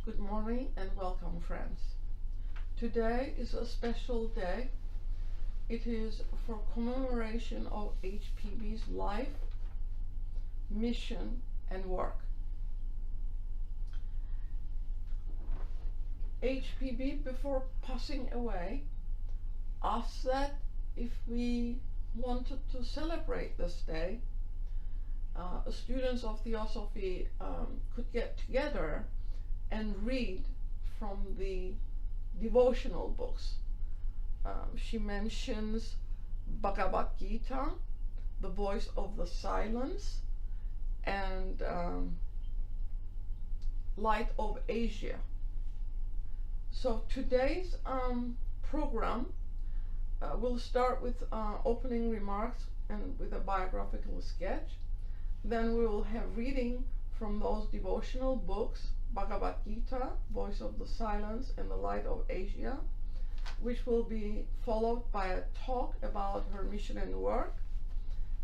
Good morning and welcome, friends. Today is a special day. It is for commemoration of HPB's life, mission, and work. HPB, before passing away, asked that if we wanted to celebrate this day, students of Theosophy could get together and read from the devotional books. She mentions Bhagavad-Gita, The Voice of the Silence, and Light of Asia. So today's program will start with opening remarks and with a biographical sketch. Then we will have reading from those devotional books, Bhagavad-Gita, Voice of the Silence, and the Light of Asia, which will be followed by a talk about her mission and work.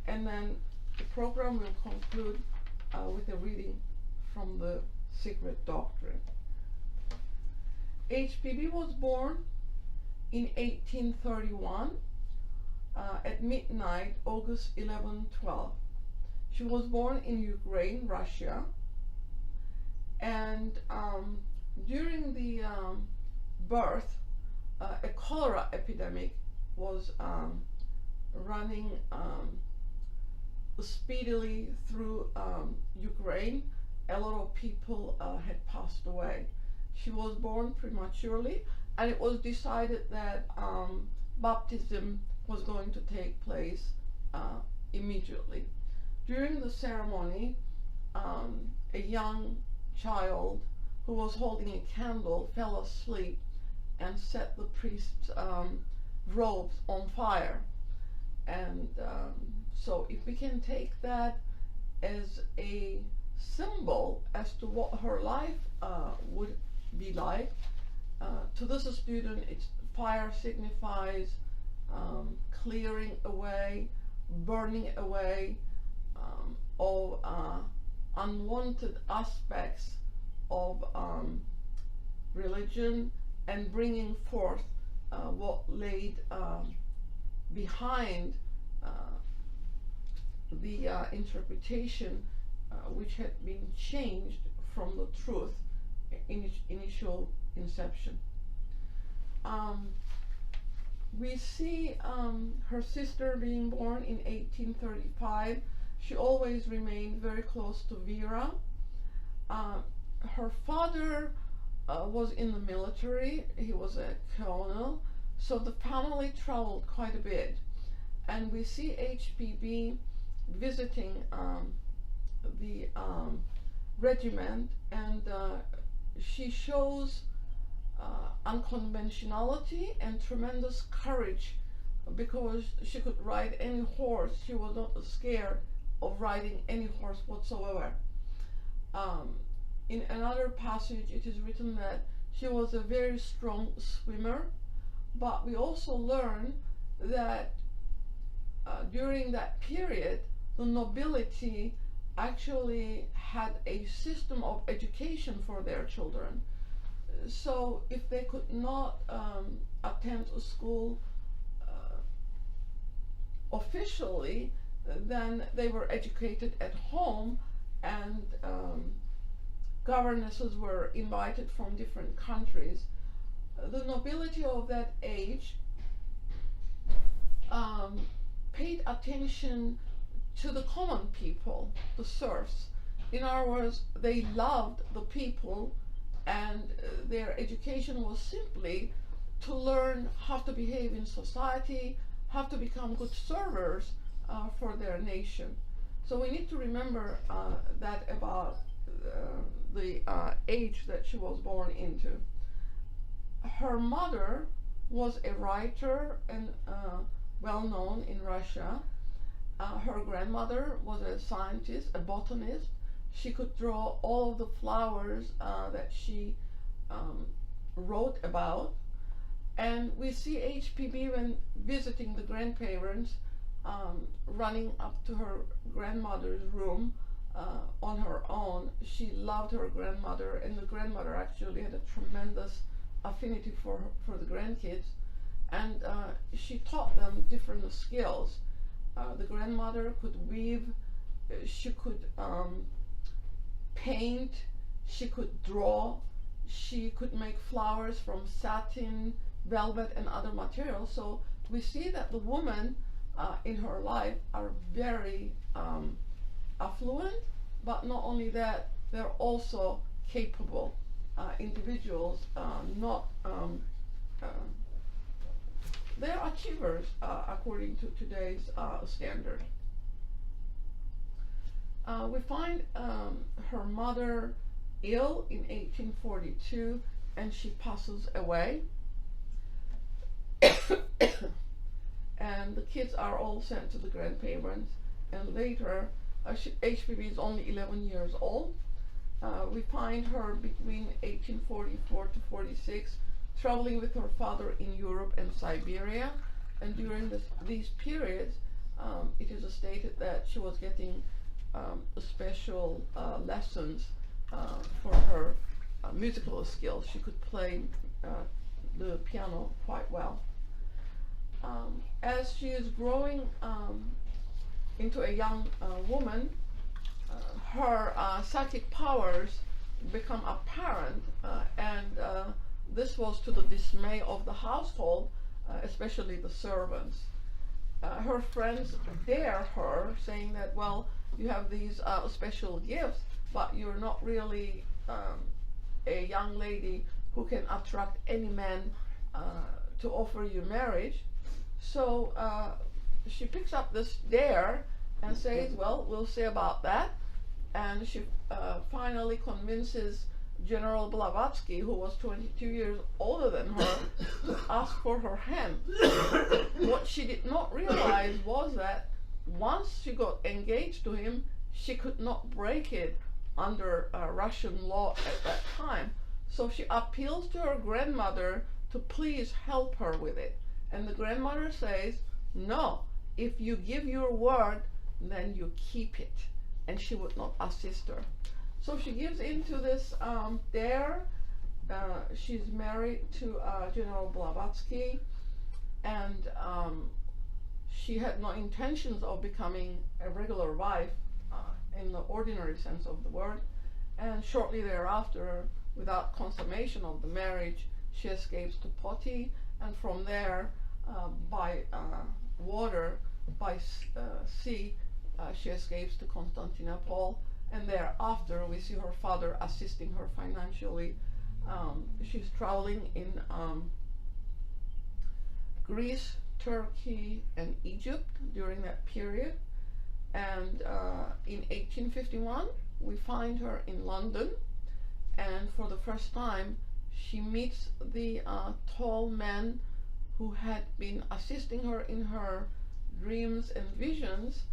And then the program will conclude with a reading from the Secret Doctrine. HPB was born in 1831 at midnight, August 11-12. She was born in Ukraine, Russia, and during the birth, a cholera epidemic was running speedily through Ukraine. A lot of people had passed away. She was born prematurely, and it was decided that baptism was going to take place immediately. During the ceremony, a young child who was holding a candle fell asleep and set the priest's robes on fire. And so if we can take that as a symbol as to what her life would be like, to this student, fire signifies clearing away, burning away all unwanted aspects of religion, and bringing forth what laid behind the interpretation which had been changed from the truth in its initial inception. We see her sister being born in 1835. She always remained very close to Vera. Her father was in the military. He was a colonel, so the family traveled quite a bit. And we see HPB visiting the regiment, and she shows unconventionality and tremendous courage, because she could ride any horse. She was not scared of riding any horse whatsoever. In another passage it is written that she was a very strong swimmer, but we also learn that during that period the nobility actually had a system of education for their children. So if they could not attend a school officially, then they were educated at home, and governesses were invited from different countries. The nobility of that age paid attention to the common people, the serfs. In other words, they loved the people, and their education was simply to learn how to behave in society, how to become good servers for their nation. So we need to remember that about the age that she was born into. Her mother was a writer and well known in Russia. Her grandmother was a scientist, a botanist. She could draw all of the flowers that she wrote about. And we see HPB when visiting the grandparents running up to her grandmother's room on her own. She loved her grandmother, and the grandmother actually had a tremendous affinity for the grandkids, and she taught them different skills. The grandmother could weave, she could paint, she could draw, she could make flowers from satin, velvet, and other materials. So we see that the women in her life are very affluent, but not only that, they're also capable individuals, they're achievers according to today's standard. We find her mother ill in 1842, and she passes away. And the kids are all sent to the grandparents, and later HPV is only 11 years old. We find her between 1844 to 46 traveling with her father in Europe and Siberia, and during these periods it is stated that she was getting special lessons for her musical skills. She could play the piano quite well. As she is growing into a young woman, her psychic powers become apparent, and this was to the dismay of the household, especially the servants. Her friends dare her, saying that, well, you have these special gifts, but you're not really a young lady who can attract any man to offer you marriage. So she picks up this dare and says, well, we'll see about that. And she finally convinces General Blavatsky, who was 22 years older than her, to ask for her hand. What she did not realize was that once she got engaged to him, she could not break it under Russian law at that time. So she appeals to her grandmother to please help her with it. And the grandmother says, no, if you give your word, then you keep it. And she would not assist her. So she gives into this dare. She's married to General Blavatsky, and she had no intentions of becoming a regular wife in the ordinary sense of the word. And shortly thereafter, without consummation of the marriage, she escapes to Poti, and from there, by water, by sea, she escapes to Constantinople, and thereafter we see her father assisting her financially. She's traveling in Greece, Turkey, and Egypt during that period. And in 1851, we find her in London, and for the first time, she meets the tall man who had been assisting her in her dreams and visions,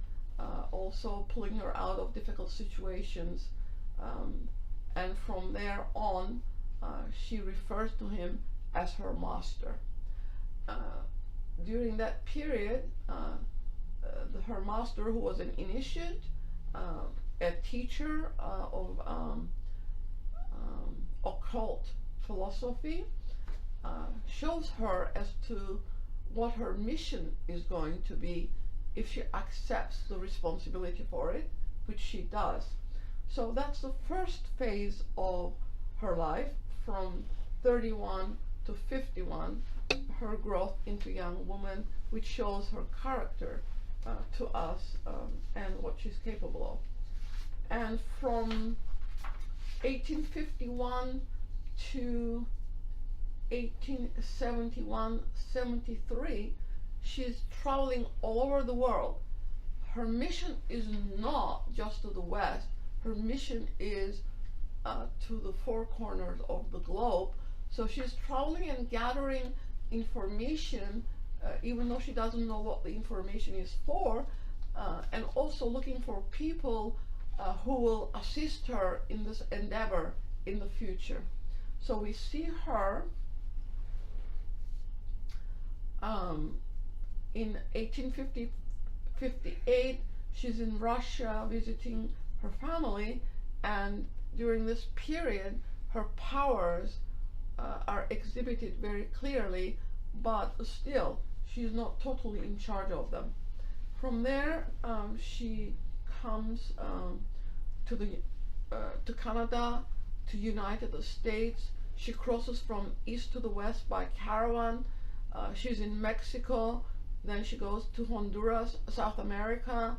also pulling her out of difficult situations. And from there on, she refers to him as her master. During that period, her master, who was an initiate, a teacher of occult philosophy, shows her as to what her mission is going to be if she accepts the responsibility for it, which she does. So that's the first phase of her life, from 31 to 51, her growth into young woman, which shows her character to us and what she's capable of. And from 1851 to 1871-73, she's traveling all over the world. Her mission is not just to the West. Her mission is to the four corners of the globe. So she's traveling and gathering information, even though she doesn't know what the information is for, and also looking for people who will assist her in this endeavor in the future. So we see her in 1858, she's in Russia visiting her family, and during this period her powers are exhibited very clearly, but still she's not totally in charge of them. From there, she comes to Canada, to United States. She crosses from east to the west by caravan. She's in Mexico, then she goes to Honduras, South America.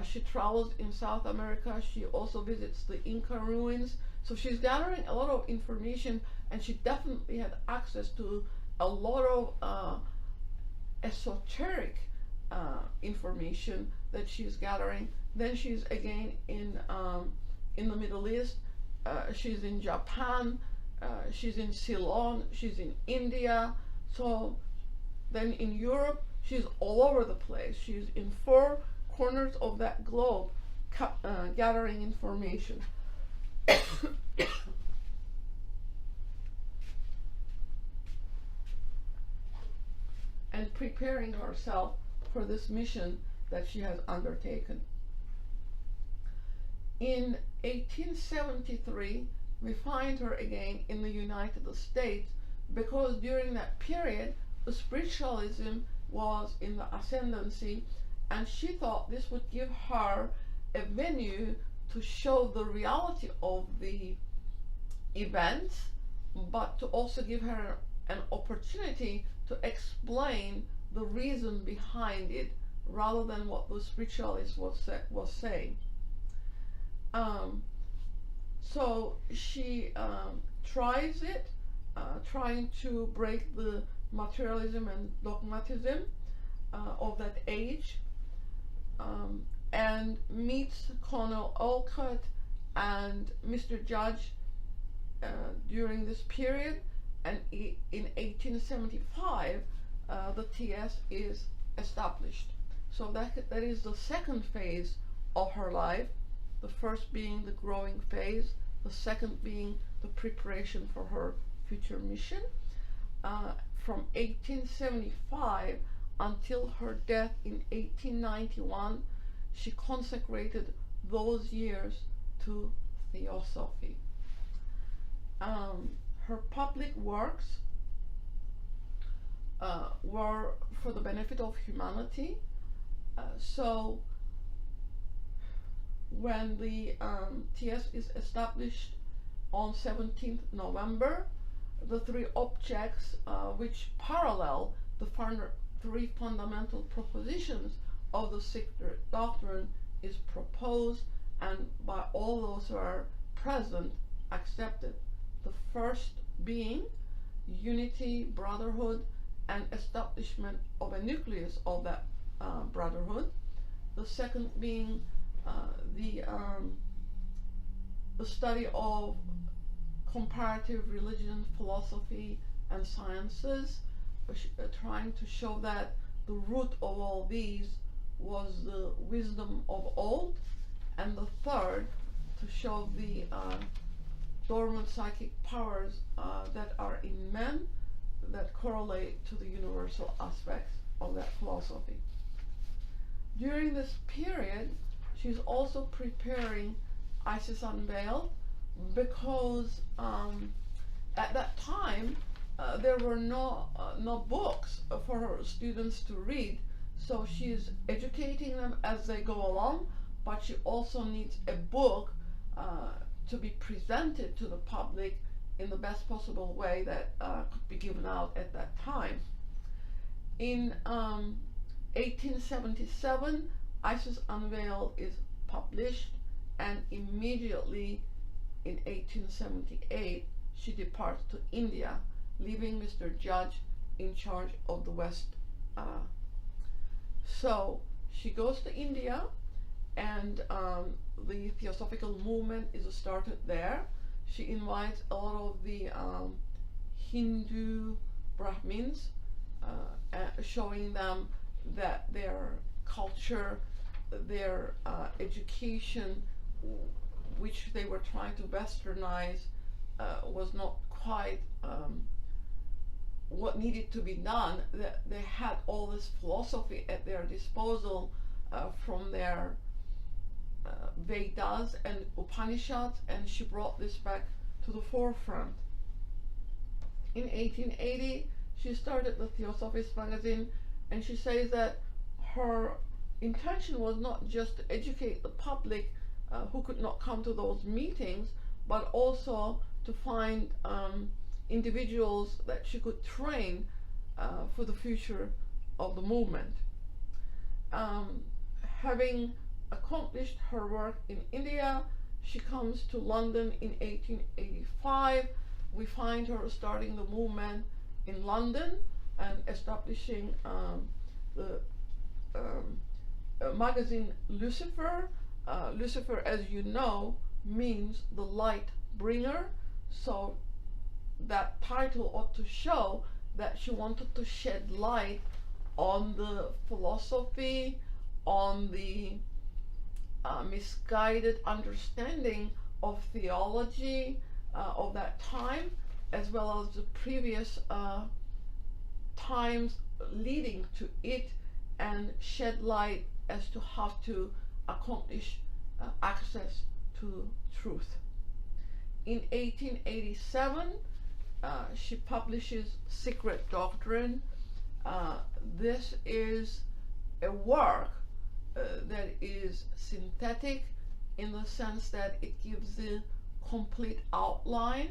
She travels in South America. She also visits the Inca ruins. So she's gathering a lot of information, and she definitely had access to a lot of esoteric information that she's gathering. Then she's again in the Middle East. She's in Japan. She's in Ceylon. She's in India. So then in Europe, she's all over the place. She's in 4 corners of that globe, gathering information. And preparing herself for this mission that she has undertaken. In 1873, we find her again in the United States, because during that period, the spiritualism was in the ascendancy, and she thought this would give her a venue to show the reality of the events, but to also give her an opportunity to explain the reason behind it, rather than what the spiritualist was saying. So she tries it, trying to break the materialism and dogmatism of that age, and meets Colonel Olcott and Mr. Judge during this period, and in 1875 the TS is established. So that is the second phase of her life, the first being the growing phase, the second being the preparation for her future mission. From 1875 until her death in 1891, she consecrated those years to Theosophy. Her public works were for the benefit of humanity. So when the TS is established on 17th November, the 3 objects which parallel the 3 fundamental propositions of the secret doctrine is proposed, and by all those who are present accepted. The first being unity, brotherhood, and establishment of a nucleus of that brotherhood. The second being the study of comparative religion, philosophy, and sciences, trying to show that the root of all these was the wisdom of old. And the third, to show the dormant psychic powers that are in men, that correlate to the universal aspects of that philosophy. During this period, she's also preparing Isis Unveiled, because at that time there were no books for her students to read. So she's educating them as they go along, but she also needs a book to be presented to the public in the best possible way that could be given out at that time. In 1877, Isis Unveiled is published, and immediately in 1878 she departs to India, leaving Mr. Judge in charge of the West. So she goes to India, and the Theosophical movement is started there. She invites a lot of the Hindu Brahmins, showing them that their culture, their education, which they were trying to westernize, was not quite what needed to be done. That they had all this philosophy at their disposal from their Vedas and Upanishads, and she brought this back to the forefront. In 1880, she started the Theosophists magazine, and she says that her intention was not just to educate the public who could not come to those meetings, but also to find individuals that she could train for the future of the movement. Having accomplished her work in India, she comes to London in 1885. We find her starting the movement in London and establishing the magazine Lucifer. Lucifer, as you know, means the light bringer, so that title ought to show that she wanted to shed light on the philosophy, on the misguided understanding of theology of that time, as well as the previous times leading to it, and shed light as to how to accomplish access to truth. In 1887, she publishes Secret Doctrine. This is a work that is synthetic in the sense that it gives the complete outline,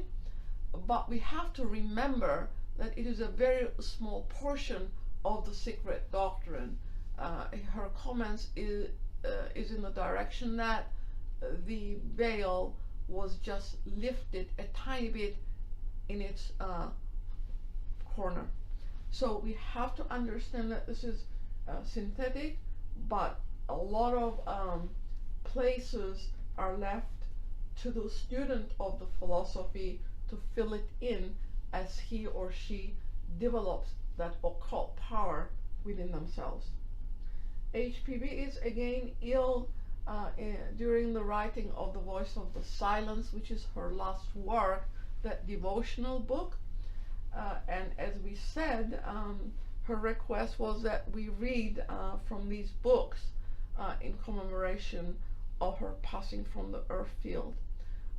but we have to remember that it is a very small portion of the Secret Doctrine. Her comments is in the direction that the veil was just lifted a tiny bit in its corner. So we have to understand that this is synthetic, but a lot of places are left to the student of the philosophy to fill it in as he or she develops that occult power within themselves. HPB is again ill during the writing of The Voice of the Silence, which is her last work, that devotional book. And as we said, her request was that we read from these books in commemoration of her passing from the earth field.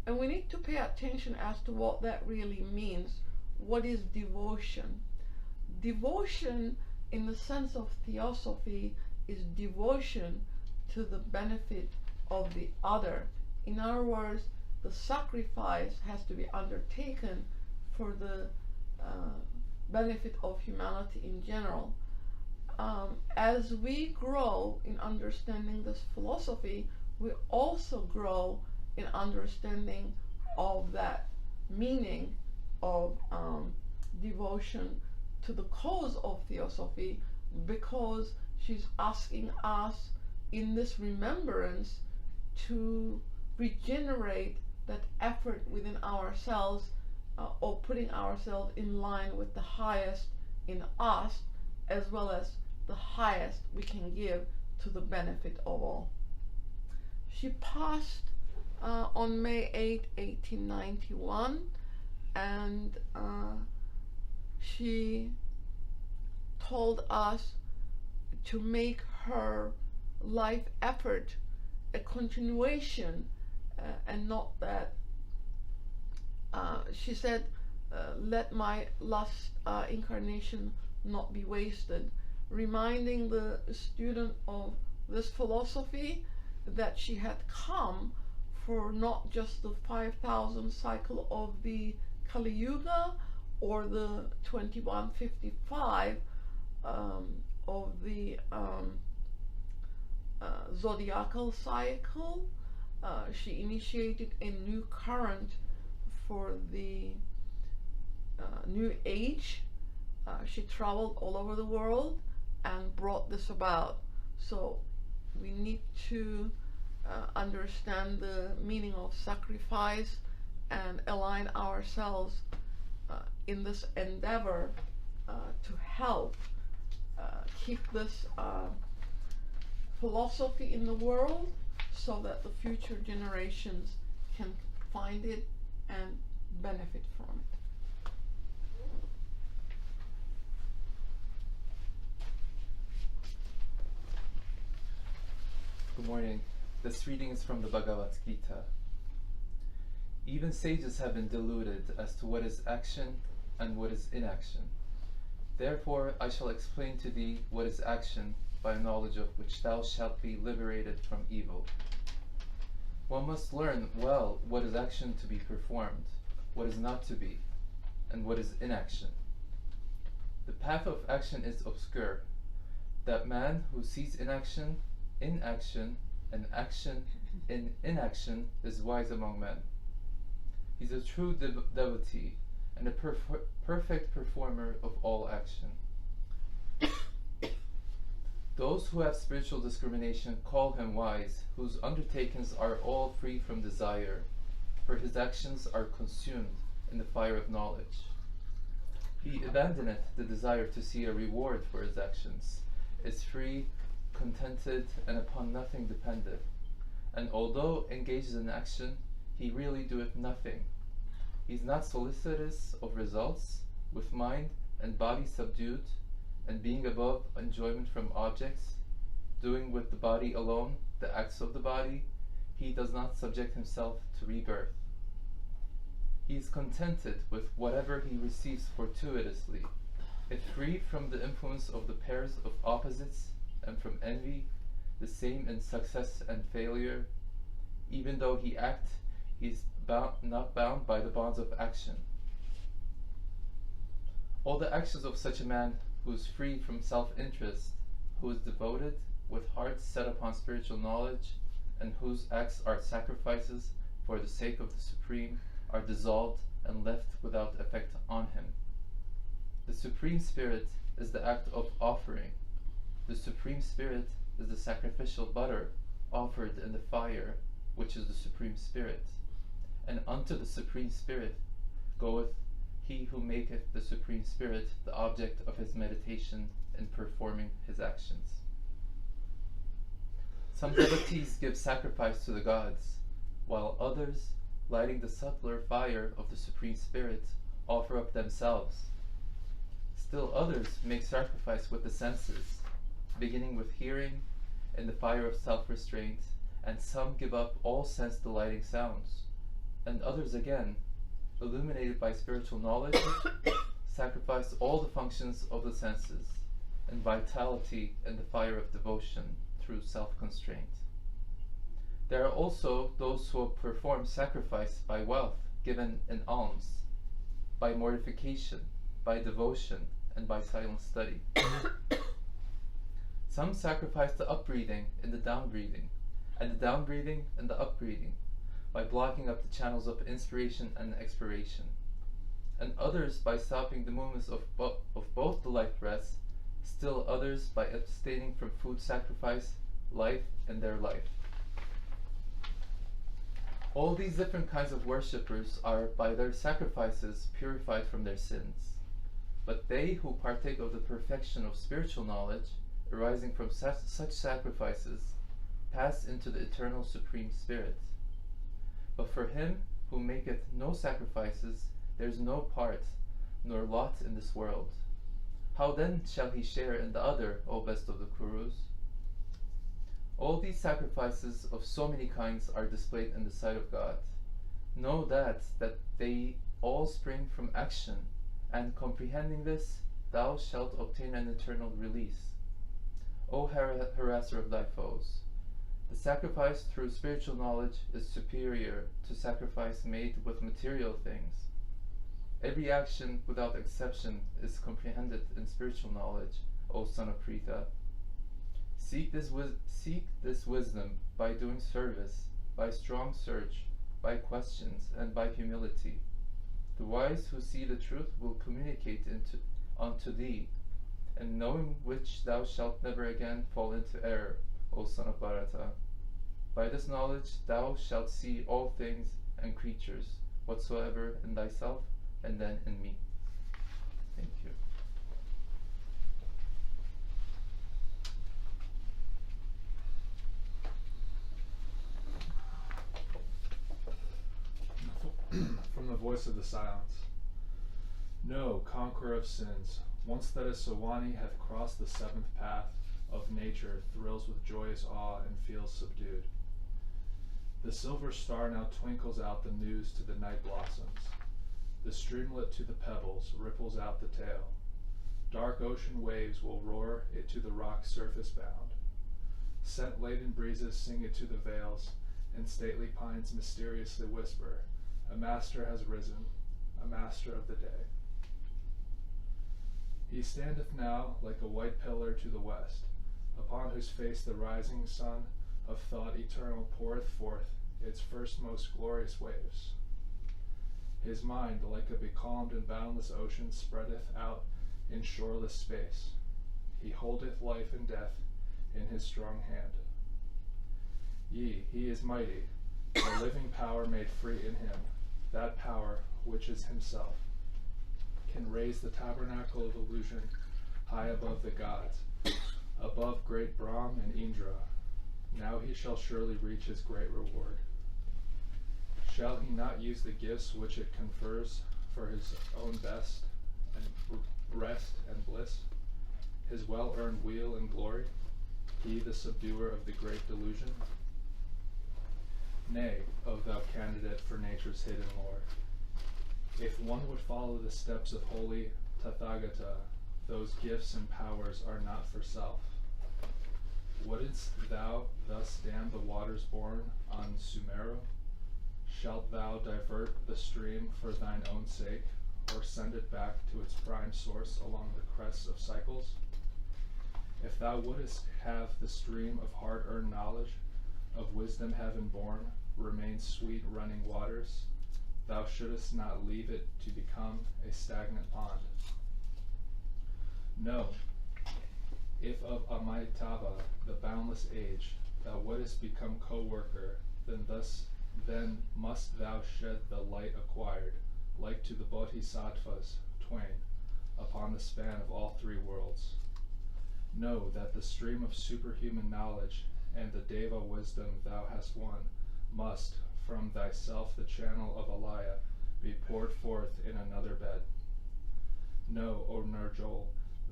And we need to pay attention as to what that really means. What is devotion? Devotion, in the sense of theosophy, is devotion to the benefit of the other. In other words, the sacrifice has to be undertaken for the benefit of humanity in general. As we grow in understanding this philosophy, we also grow in understanding of that meaning of devotion to the cause of theosophy, because she's asking us in this remembrance to regenerate that effort within ourselves, or putting ourselves in line with the highest in us, as well as the highest we can give to the benefit of all. She passed on May 8, 1891, and she told us to make her life effort a continuation, and not that she said, let my last incarnation not be wasted, reminding the student of this philosophy that she had come for not just the 5,000 cycle of the Kali Yuga or the 2155 of the zodiacal cycle. She initiated a new current for the new age. She traveled all over the world and brought this about. So we need to understand the meaning of sacrifice and align ourselves in this endeavor to help keep this philosophy in the world, so that the future generations can find it and benefit from it. Good morning. This reading is from the Bhagavad-Gita. Even sages have been deluded as to what is action and what is inaction. Therefore I shall explain to thee what is action, by knowledge of which thou shalt be liberated from evil. One must learn well what is action to be performed, what is not to be, and what is inaction. The path of action is obscure. That man who sees inaction, and action in inaction is wise among men. He's a true devotee and a perfect performer of all action. Those who have spiritual discrimination call him wise, whose undertakings are all free from desire, for his actions are consumed in the fire of knowledge. He abandoneth the desire to see a reward for his actions, is free, contented, and upon nothing dependent. And although engaged in action, he really doeth nothing. He is not solicitous of results, with mind and body subdued, and being above enjoyment from objects, doing with the body alone the acts of the body, he does not subject himself to rebirth. He is contented with whatever he receives fortuitously, if free from the influence of the pairs of opposites and from envy, the same in success and failure. Even though he act, he is not bound by the bonds of action. All the actions of such a man who is free from self-interest, who is devoted, with heart set upon spiritual knowledge, and whose acts are sacrifices for the sake of the Supreme, are dissolved and left without effect on him. The Supreme Spirit is the act of offering. The Supreme Spirit is the sacrificial butter offered in the fire, which is the Supreme Spirit. And unto the Supreme Spirit goeth he who maketh the Supreme Spirit the object of his meditation in performing his actions. Some devotees give sacrifice to the gods, while others, lighting the subtler fire of the Supreme Spirit, offer up themselves. Still others make sacrifice with the senses, beginning with hearing in the fire of self-restraint, and some give up all sense-delighting sounds, and others again, illuminated by spiritual knowledge, sacrifice all the functions of the senses and vitality in the fire of devotion through self-constraint. There are also those who perform sacrifice by wealth given in alms, by mortification, by devotion, and by silent study. Some sacrifice the upbreathing and the downbreathing, and the downbreathing and the upbreathing, by blocking up the channels of inspiration and expiration, and others by stopping the movements of both the life breaths, still others by abstaining from food sacrifice, life, and their life. All these different kinds of worshippers are by their sacrifices purified from their sins, but they who partake of the perfection of spiritual knowledge arising from such sacrifices pass into the eternal Supreme Spirit. But for him who maketh no sacrifices, there is no part nor lot in this world. How then shall he share in the other, O best of the Kurus? All these sacrifices of so many kinds are displayed in the sight of God. Know that they all spring from action, and comprehending this, thou shalt obtain an eternal release. O harasser of thy foes, the sacrifice through spiritual knowledge is superior to sacrifice made with material things. Every action, without exception, is comprehended in spiritual knowledge, O son of Pritha. Seek this wisdom by doing service, by strong search, by questions, and by humility. The wise who see the truth will communicate unto thee, and knowing which thou shalt never again fall into error, O son of Bharata. By this knowledge thou shalt see all things and creatures, whatsoever in thyself, and then in me. Thank you. From the voice of the silence. Know, conqueror of sins, once that a Sawani hath crossed the seventh path of nature, thrills with joyous awe and feels subdued. The silver star now twinkles out the news to the night blossoms. The streamlet to the pebbles ripples out the tale. Dark ocean waves will roar it to the rock's surface bound. Scent-laden breezes sing it to the vales, and stately pines mysteriously whisper, a master has risen, a master of the day. He standeth now like a white pillar to the west, upon whose face the rising sun of thought eternal poureth forth its first most glorious waves. His mind, like a becalmed and boundless ocean, spreadeth out in shoreless space. He holdeth life and death in his strong hand. He is mighty, a living power made free in him, that power which is himself, can raise the tabernacle of illusion high above the gods, above great Brahm and Indra. Now he shall surely reach his great reward. Shall he not use the gifts which it confers for his own best and rest and bliss, his well-earned weal and glory, he the subduer of the great delusion? Nay, O thou candidate for nature's hidden lore, if one would follow the steps of holy Tathagata, those gifts and powers are not for self. Wouldst thou thus dam the waters born on Sumero? Shalt thou divert the stream for thine own sake, or send it back to its prime source along the crests of cycles? If thou wouldst have the stream of hard-earned knowledge, of wisdom heaven-born, remain sweet running waters, thou shouldst not leave it to become a stagnant pond. No, if of Amitabha, the boundless age, thou wouldst become co-worker, then must thou shed the light acquired, like to the Bodhisattvas twain, upon the span of all three worlds. Know that the stream of superhuman knowledge and the Deva wisdom thou hast won must, from thyself the channel of Alaya, be poured forth in another bed. Know, O Narjol,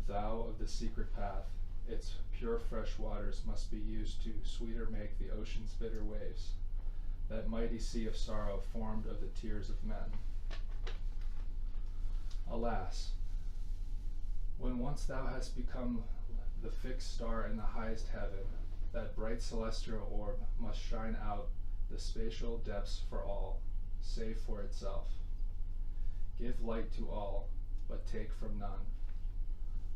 thou of the secret path, its pure fresh waters must be used to sweeter make the ocean's bitter waves, that mighty sea of sorrow formed of the tears of men. Alas, when once thou hast become the fixed star in the highest heaven, that bright celestial orb must shine out the spatial depths for all, save for itself. Give light to all, but take from none.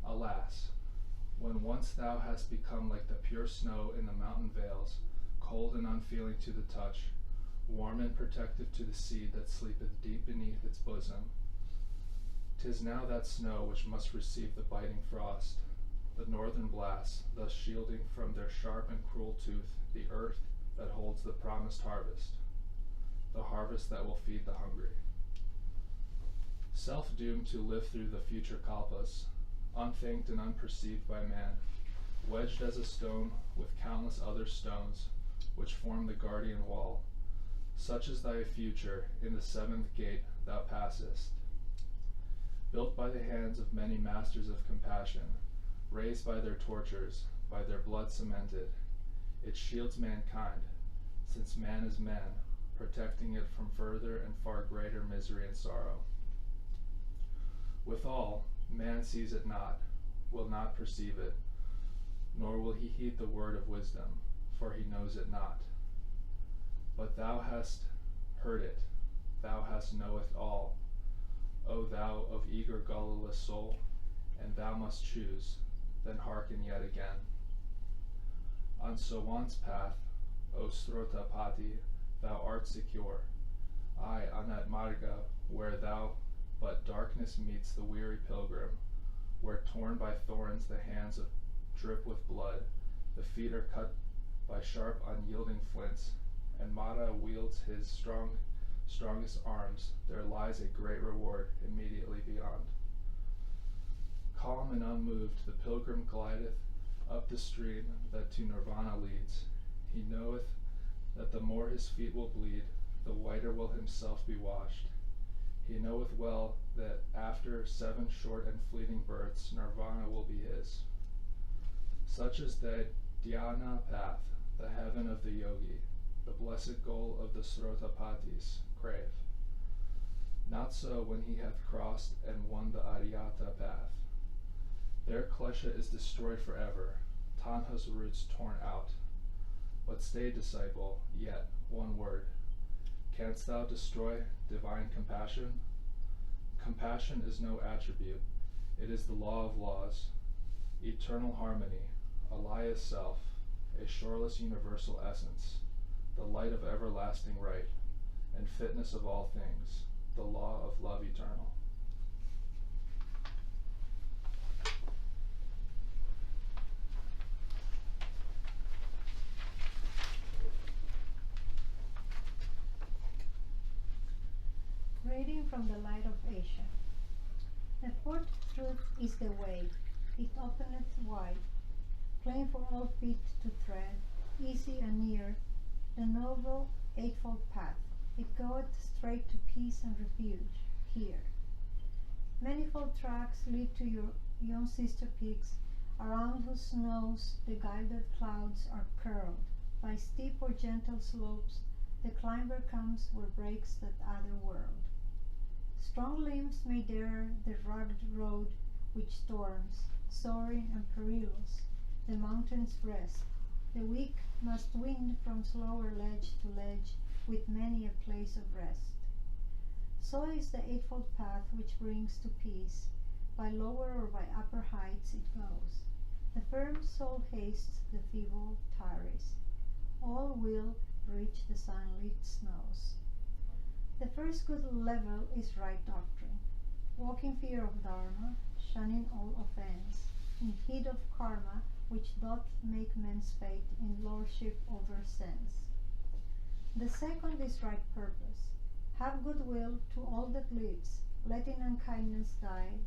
Alas, when once thou hast become like the pure snow in the mountain vales, cold and unfeeling to the touch, warm and protective to the seed that sleepeth deep beneath its bosom, 'tis now that snow which must receive the biting frost, the northern blasts, thus shielding from their sharp and cruel tooth the earth that holds the promised harvest, the harvest that will feed the hungry. Self-doomed to live through the future kalpas, unthinked and unperceived by man, wedged as a stone with countless other stones which form the guardian wall, such is thy future in the seventh gate thou passest. Built by the hands of many masters of compassion, raised by their tortures, by their blood cemented, it shields mankind, since man is man, protecting it from further and far greater misery and sorrow. Withal, man sees it not, will not perceive it, nor will he heed the word of wisdom, for he knows it not. But thou hast heard it, thou hast knoweth all, O thou of eager guileless soul, and thou must choose, then hearken yet again. On Sawan's path, O Srotapati, thou art secure. Aye, on that marga, where thou but darkness meets the weary pilgrim, where torn by thorns the hands drip with blood, the feet are cut by sharp unyielding flints, and Mara wields his strongest arms, there lies a great reward immediately beyond. Calm and unmoved, the pilgrim glideth up the stream that to nirvana leads. He knoweth that the more his feet will bleed, the whiter will himself be washed. He knoweth well that after 7 short and fleeting births, nirvana will be his. Such is the dhyana path, the heaven of the yogi, the blessed goal of the Srotapatis, crave. Not so when he hath crossed and won the Aryata path. There Klesha is destroyed forever, Tanha's roots torn out. But stay, disciple, yet one word. Canst thou destroy divine compassion? Compassion is no attribute. It is the law of laws, eternal harmony, Alaya's self, a shoreless universal essence, the light of everlasting right, and fitness of all things, the law of love eternal. Reading from the Light of Asia. The fourth truth is the way. It openeth wide, plain for all feet to tread, easy and near, the noble eightfold path. It goeth straight to peace and refuge, here. Manifold tracks lead to your young sister peaks, around whose snows the gilded clouds are curled. By steep or gentle slopes, the climber comes where breaks that other world. Strong limbs may dare the rugged road which storms, soaring and perilous, the mountain's breast. The weak must win from slower ledge to ledge, with many a place of rest. So is the eightfold path which brings to peace, by lower or by upper heights it goes. The firm soul hastes, the feeble tarries. All will reach the sunlit snows. The first good level is right doctrine, walking fear of Dharma, shunning all offense, in heed of karma, which doth make men's fate in lordship over sense. The second is right purpose. Have goodwill to all that lives, letting unkindness die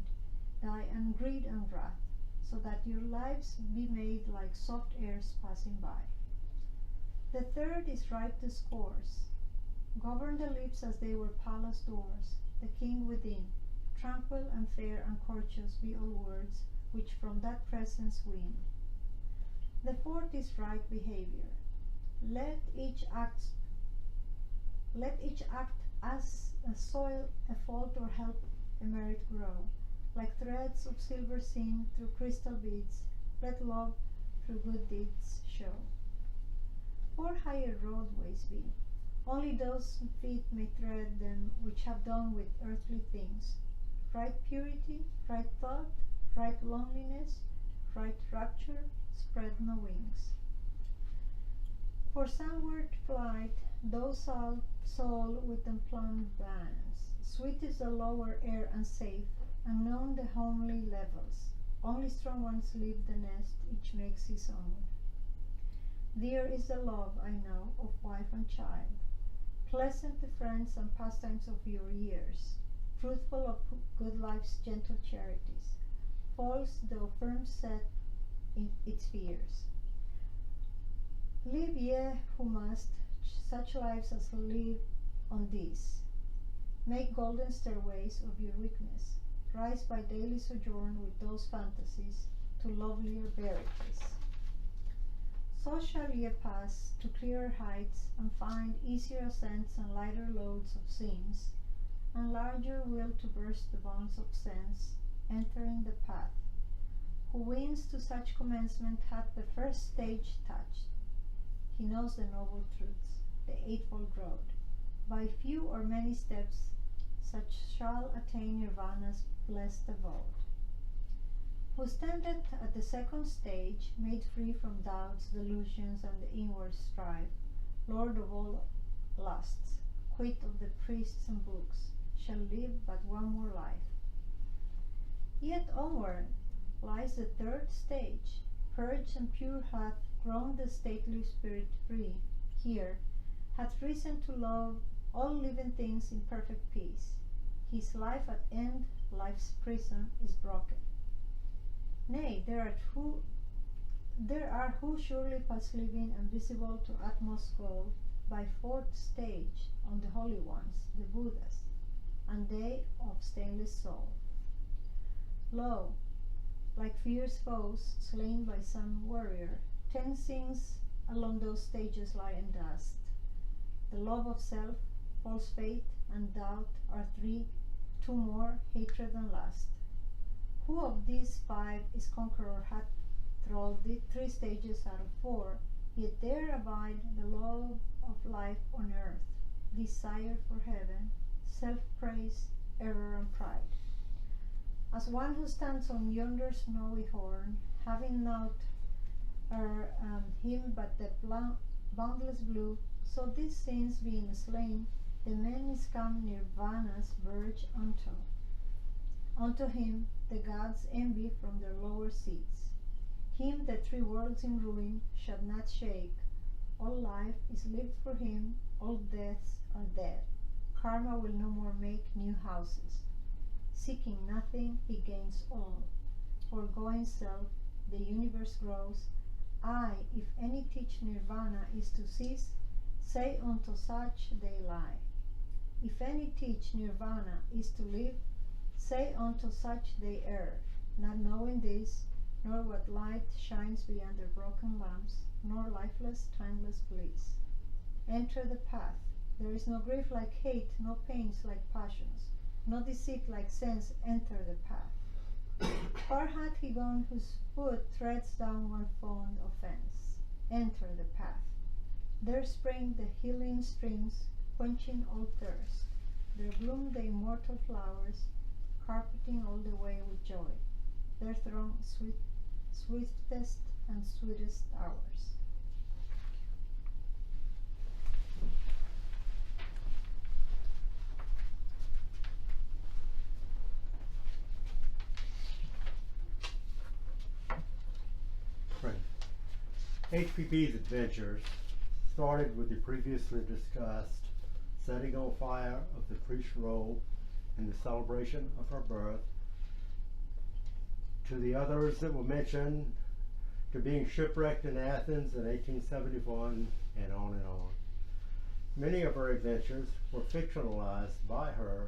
and greed and wrath, so that your lives be made like soft airs passing by. The third is right discourse. Govern the lips as they were palace doors, the king within. Tranquil and fair and courteous be all words, which from that presence win. The fourth is right behavior. Let each act as a soil a fault or help a merit grow. Like threads of silver seen through crystal beads, let love through good deeds show. 4 higher roadways be. Only those feet may tread them which have done with earthly things. Right purity, right thought, right loneliness, right rapture, spread no wings. For sunward flight, docile soul with unplumbed bands, sweet is the lower air and safe, unknown the homely levels. Only strong ones leave the nest, each makes his own. Dear is the love, I know, of wife and child, pleasant the friends and pastimes of your years, fruitful of good life's gentle charities, false though firm set in its fears. Live ye who must such lives as live on these. Make golden stairways of your weakness, rise by daily sojourn with those fantasies to lovelier verities. So shall ye pass to clearer heights, and find easier ascents and lighter loads of sins, and larger will to burst the bonds of sense, entering the path. Who wins to such commencement hath the first stage touched. He knows the noble truths, the eightfold road. By few or many steps such shall attain Nirvana's blessed abode. Who standeth at the second stage, made free from doubts, delusions, and the inward strife, Lord of all lusts, quit of the priests and books, shall live but one more life. Yet onward lies the third stage, purged and pure hath grown the stately spirit free, here hath risen to love all living things in perfect peace. His life at end, life's prison is broken. Nay, there are who surely pass living and visible to utmost goal by fourth stage on the holy ones, the Buddhas, and they of stainless soul. Lo, like fierce foes slain by some warrior, 10 things along those stages lie in dust, The love of self, false faith, and doubt are two more, hatred and lust. Who of these five is conqueror hath through the 3 stages out of 4, yet there abide the love of life on earth, desire for heaven, self-praise, error and pride. As one who stands on yonder snowy horn, having naught him but the boundless blue, so these sins being slain, the man is come nirvana's verge unto him the gods envy from their lower seats. Him the 3 worlds in ruin shall not shake. All life is lived for him, all deaths are dead. Karma will no more make new houses. Seeking nothing, he gains all. Foregoing self, the universe grows. Aye, if any teach nirvana is to cease, say unto such they lie. If any teach nirvana is to live, say unto such they err, not knowing this, nor what light shines beyond their broken lamps, nor lifeless, timeless bliss. Enter the path. There is no grief like hate, no pains like passions, no deceit like sense. Enter the path. Far hath he gone whose foot treads down one fond offense. Enter the path. There spring the healing streams, quenching all thirst. There bloom the immortal flowers, carpeting all the way with joy. There throng swiftest and sweetest hours. HPB's adventures started with the previously discussed setting on fire of the priest's robe in the celebration of her birth, to the others that were mentioned, to being shipwrecked in Athens in 1871, and on and on. Many of her adventures were fictionalized by her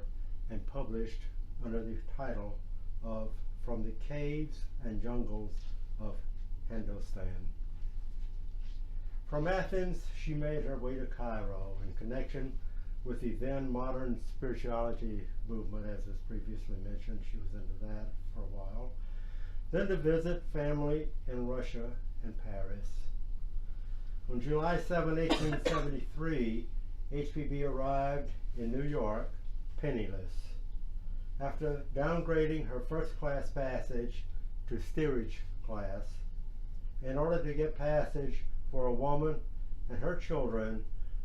and published under the title of From the Caves and Jungles of Hindustan. From Athens, she made her way to Cairo in connection with the then modern spirituality movement, as was previously mentioned. She was into that for a while. Then to visit family in Russia and Paris. On July 7, 1873, HPB arrived in New York penniless. After downgrading her first-class passage to steerage class in order to get passage for a woman and her children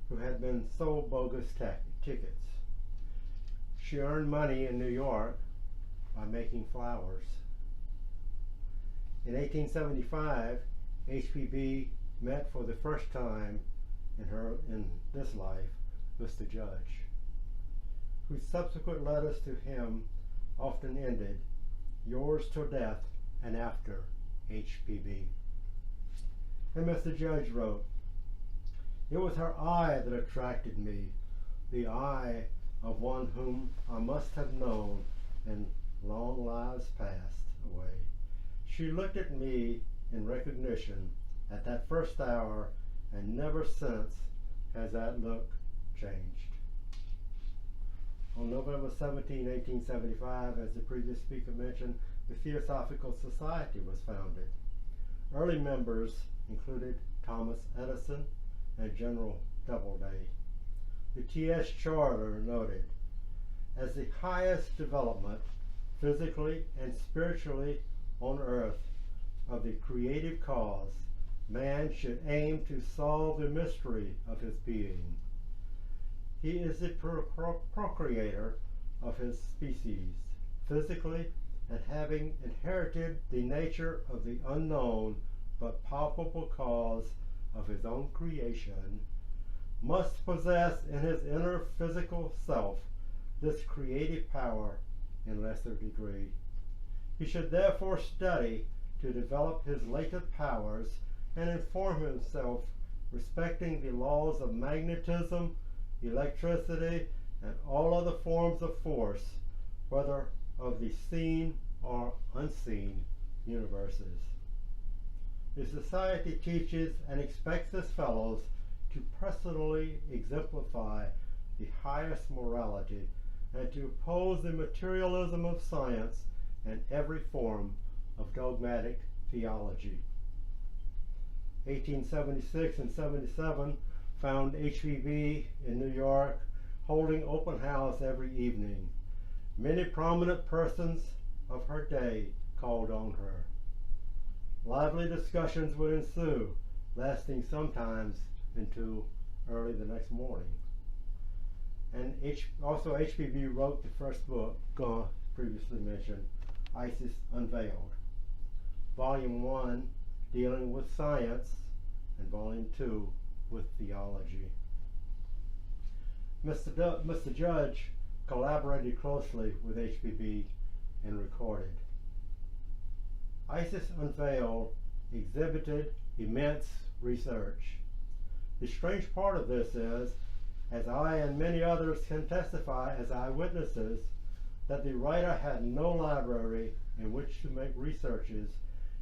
who had been sold bogus tickets. She earned money in New York by making flowers. In 1875, HPB met for the first time in this life with the judge, whose subsequent letters to him often ended, "Yours till death and after, HPB." And Mr. Judge wrote, "It was her eye that attracted me, the eye of one whom I must have known in long lives past away. She looked at me in recognition at that first hour, and never since has that look changed." On November 17, 1875, as the previous speaker mentioned, the Theosophical Society was founded. Early members included Thomas Edison and General Doubleday. The TS Charter noted, "As the highest development, physically and spiritually on earth, of the creative cause, man should aim to solve the mystery of his being. He is the procreator of his species, physically, and having inherited the nature of the unknown but palpable cause of his own creation, must possess in his inner physical self this creative power in lesser degree. He should therefore study to develop his latent powers and inform himself respecting the laws of magnetism, electricity, and all other forms of force, whether of the seen or unseen universes. The Society teaches and expects its fellows to personally exemplify the highest morality and to oppose the materialism of science and every form of dogmatic theology. 1876 and 77 found HPB in New York holding open house every evening. Many prominent persons of her day called on her. Lively discussions would ensue, lasting sometimes until early the next morning. And also HPB wrote the first book, previously mentioned, Isis Unveiled. Volume 1 dealing with science, and Volume 2 with theology. Mr. Judge collaborated closely with HPB and recorded. Isis Unveiled exhibited immense research. The strange part of this is, as I and many others can testify as eyewitnesses, that the writer had no library in which to make researches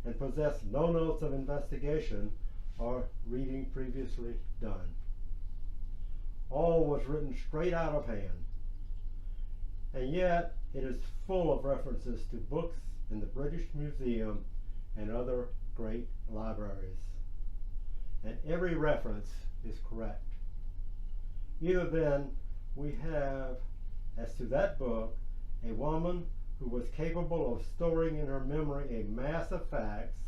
and possessed no notes of investigation or reading previously done. All was written straight out of hand. And yet it is full of references to books in the British Museum and other great libraries. And every reference is correct. Either then, we have, as to that book, a woman who was capable of storing in her memory a mass of facts,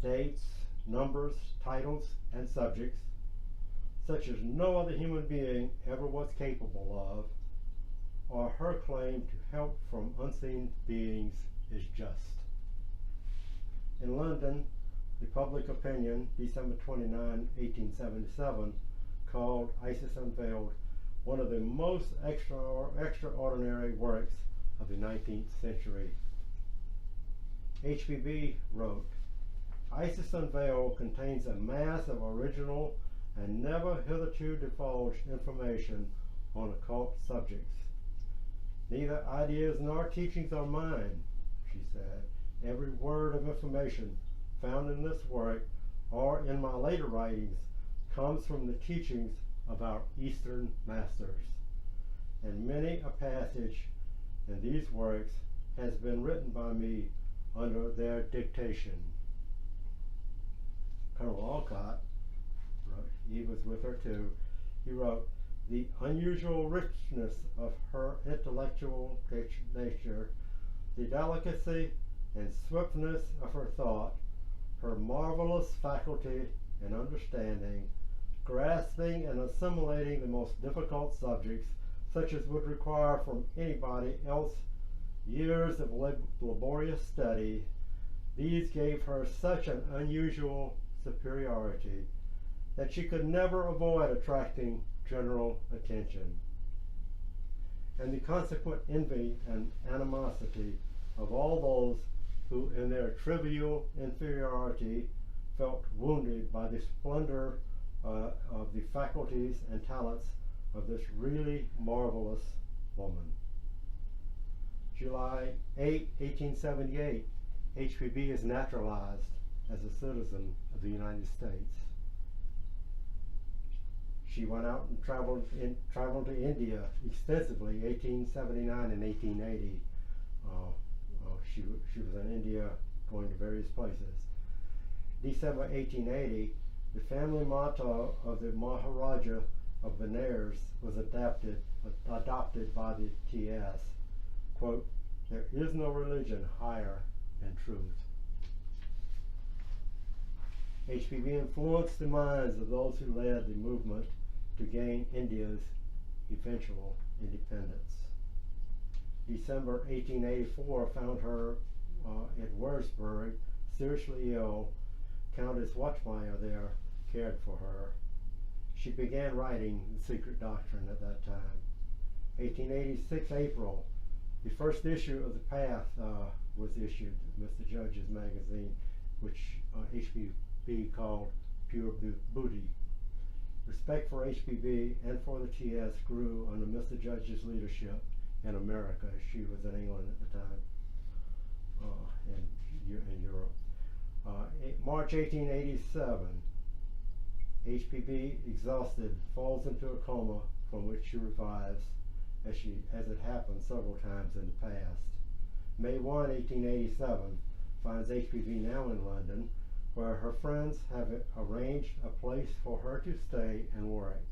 dates, numbers, titles, and subjects, such as no other human being ever was capable of, or her claim to help from unseen beings is just. In London, the Public Opinion, December 29, 1877, called Isis Unveiled one of the most extraordinary works of the 19th century. HPB wrote, Isis Unveiled contains a mass of original and never hitherto divulged information on occult subjects. Neither ideas nor teachings are mine, she said. Every word of information found in this work or in my later writings comes from the teachings of our Eastern masters. And many a passage in these works has been written by me under their dictation. Colonel Alcott wrote, he was with her too, he wrote, the unusual richness of her intellectual nature, the delicacy and swiftness of her thought, her marvelous faculty and understanding, grasping and assimilating the most difficult subjects, such as would require from anybody else years of laborious study, these gave her such an unusual superiority that she could never avoid attracting general attention. And the consequent envy and animosity of all those who in their trivial inferiority felt wounded by the splendor of the faculties and talents of this really marvelous woman. July 8, 1878, HPB is naturalized as a citizen of the United States. She went out and traveled to India extensively, 1879 and 1880. She was in India going to various places. December 1880, the family motto of the Maharaja of Benares was adopted by the TS. Quote, there is no religion higher than truth. HPB influenced the minds of those who led the movement to gain India's eventual independence. December 1884 found her at Wurzburg, seriously ill. Countess Watchmeyer there cared for her. She began writing The Secret Doctrine at that time. 1886 April, the first issue of The Path was issued, Mr. Judge's magazine, which HPB called Pure Booty. Respect for HPB and for the TS grew under Mr. Judge's leadership in America. She was in England at the time, in Europe. March 1887, HPB, exhausted, falls into a coma from which she revives, as it happened several times in the past. May 1, 1887, finds HPB now in London, where her friends have arranged a place for her to stay and work.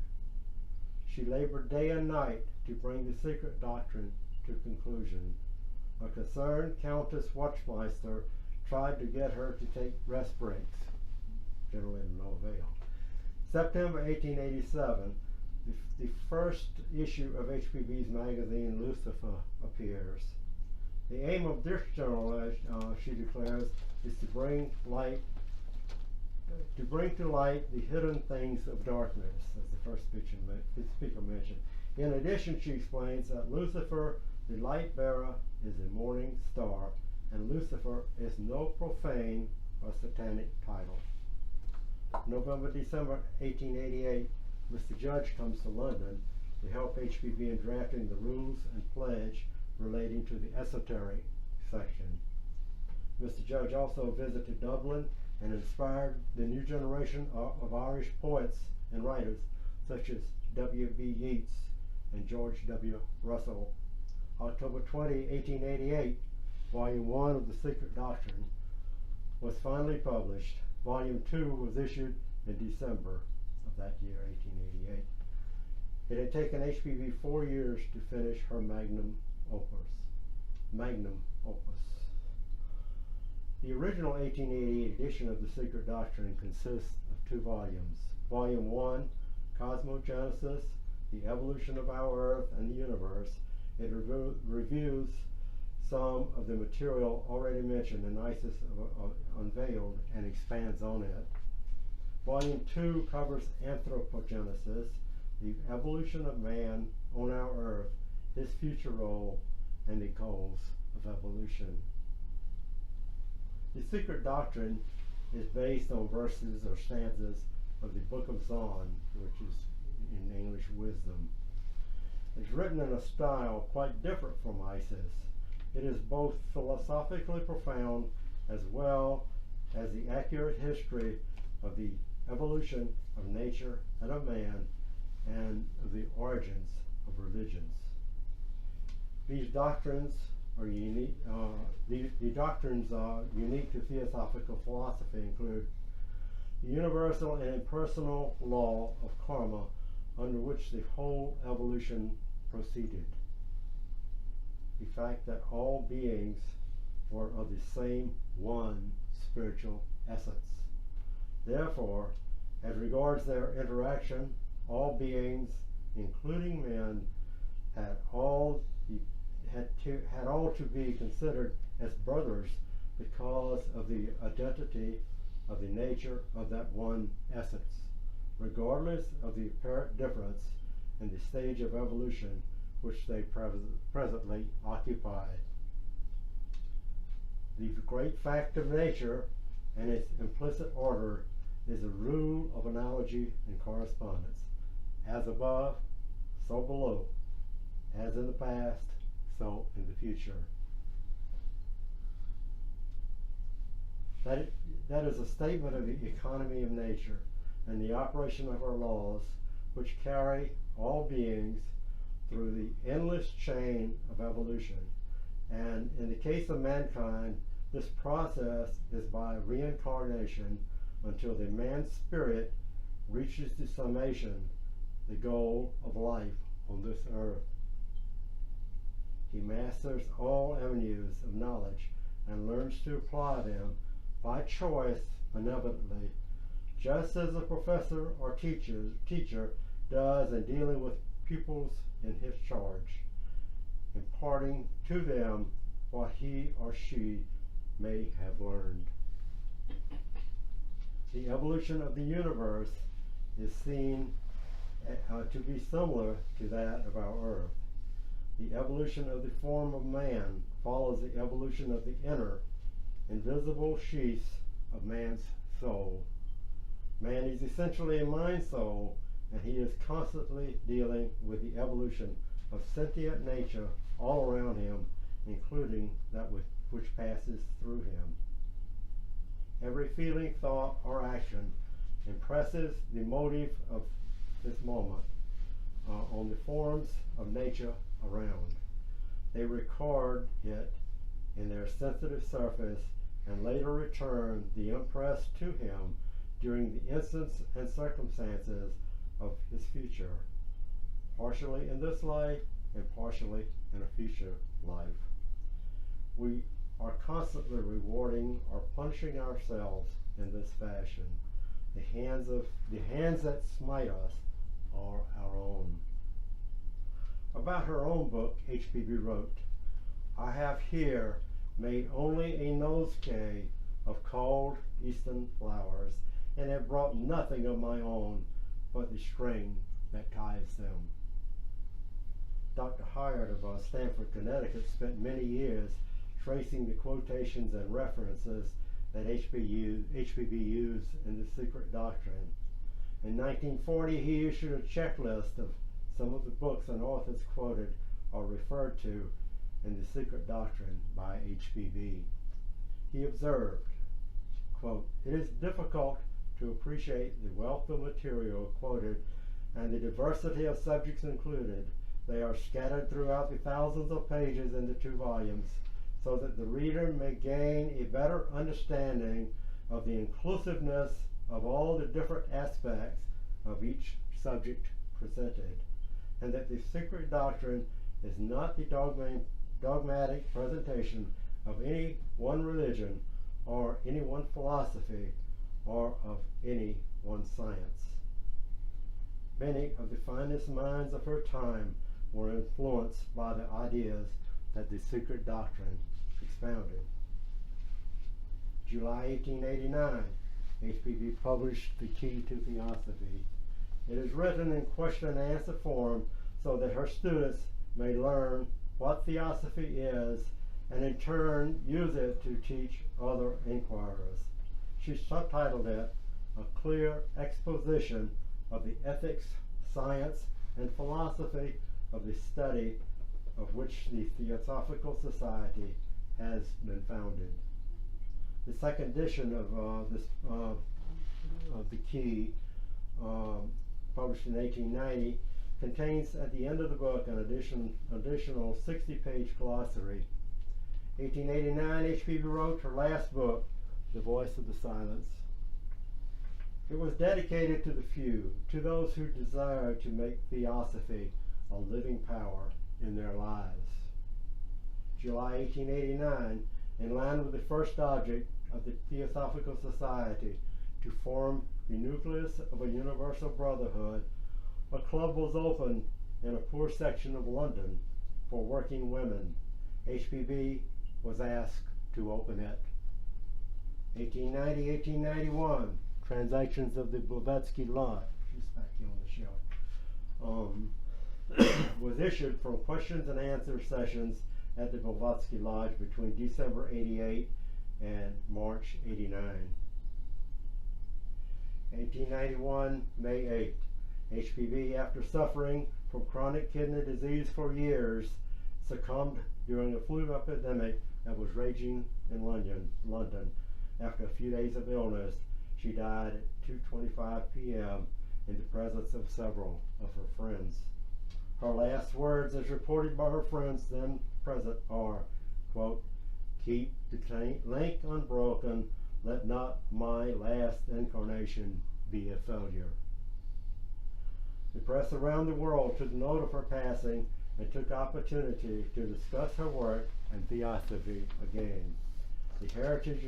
She labored day and night to bring the secret doctrine to conclusion. A concerned Countess Wachtmeister tried to get her to take rest breaks, generally to no avail. September 1887, the first issue of HPB's magazine Lucifer appears. The aim of this journal, she declares, is to bring to light the hidden things of darkness, as the first speaker mentioned. In addition, she explains that Lucifer, the light bearer, is a morning star, and Lucifer is no profane or satanic title. November, December 1888, Mr. Judge comes to London to help HPB in drafting the rules and pledge relating to the esoteric section. Mr. Judge also visited Dublin and inspired the new generation of Irish poets and writers such as W.B. Yeats and George W. Russell. October 20, 1888, Volume 1 of The Secret Doctrine was finally published. Volume 2 was issued in December of that year, 1888. It had taken HPB 4 years to finish her magnum opus. The original 1888 edition of The Secret Doctrine consists of 2 volumes. Volume 1, Cosmogenesis, the Evolution of Our Earth and the Universe. It reviews some of the material already mentioned and Isis unveiled and expands on it. Volume 2 covers anthropogenesis, the evolution of man on our earth, his future role, and the goals of evolution. The Secret Doctrine is based on verses or stanzas of the Book of Zon, which is in English Wisdom. It's written in a style quite different from Isis. It is both philosophically profound as well as the accurate history of the evolution of nature and of man and of the origins of religions. These doctrines are unique. The doctrines unique to Theosophical philosophy include the universal and impersonal law of karma, under which the whole evolution proceeded. The fact that all beings were of the same one spiritual essence. Therefore, as regards their interaction, all beings, including men, had all to be considered as brothers because of the identity of the nature of that one essence, regardless of the apparent difference in the stage of evolution which they presently occupy. The great fact of nature and its implicit order is a rule of analogy and correspondence. As above, so below. As in the past, so in the future. That is a statement of the economy of nature and the operation of our laws, which carry all beings through the endless chain of evolution. And in the case of mankind, this process is by reincarnation until the man spirit reaches the summation, the goal of life on this earth. He masters all avenues of knowledge and learns to apply them by choice benevolently, just as a professor or teacher does in dealing with pupils in his charge, imparting to them what he or she may have learned. The evolution of the universe is seen to be similar to that of our earth. The evolution of the form of man follows the evolution of the inner, invisible sheaths of man's soul. Man is essentially a mind soul, and he is constantly dealing with the evolution of sentient nature all around him, including that which passes through him. Every feeling, thought, or action impresses the motive of this moment on the forms of nature around. They record it in their sensitive surface and later return the impress to him during the instance and circumstances of his future, partially in this life and partially in a future life. We are constantly rewarding or punishing ourselves in this fashion. The hands that smite us are our own. About her own book, H.P.B. wrote, "I have here made only a nosegay of cold eastern flowers, and have brought nothing of my own but the string that ties them." Dr. Hyatt of Stamford, Connecticut spent many years tracing the quotations and references that HPB used in the Secret Doctrine. In 1940, he issued a checklist of some of the books and authors quoted or referred to in the Secret Doctrine by HPB. He observed, quote, "It is difficult to appreciate the wealth of material quoted and the diversity of subjects included. They are scattered throughout the thousands of pages in the 2 volumes, so that the reader may gain a better understanding of the inclusiveness of all the different aspects of each subject presented, and that the Secret Doctrine is not the dogmatic presentation of any one religion or any one philosophy or of any one science." Many of the finest minds of her time were influenced by the ideas that the Secret Doctrine expounded. July 1889, HPB published The Key to Theosophy. It is written in question and answer form so that her students may learn what Theosophy is and in turn use it to teach other inquirers. She subtitled it "A Clear Exposition of the Ethics, Science, and Philosophy of the Study of which the Theosophical Society has been founded." The second edition of The Key, published in 1890, contains at the end of the book an additional 60-page glossary. 1889, HPB wrote her last book, The Voice of the Silence. It was dedicated to the few, to those who desire to make Theosophy a living power in their lives. July 1889, in line with the first object of the Theosophical Society to form the nucleus of a universal brotherhood, a club was opened in a poor section of London for working women. HPB was asked to open it. 1890-1891, Transactions of the Blavatsky Lot, she's back here on the shelf, was issued from questions and answer sessions at the Blavatsky Lodge between December 88 and March 89. 1891, May 8. HPB, after suffering from chronic kidney disease for years, succumbed during a flu epidemic that was raging in London. After a few days of illness, she died at 2:25 p.m. in the presence of several of her friends. Her last words, as reported by her friends then present, are, quote, "Keep the link unbroken, let not my last incarnation be a failure." The press around the world took note of her passing and took opportunity to discuss her work and Theosophy again. This heritage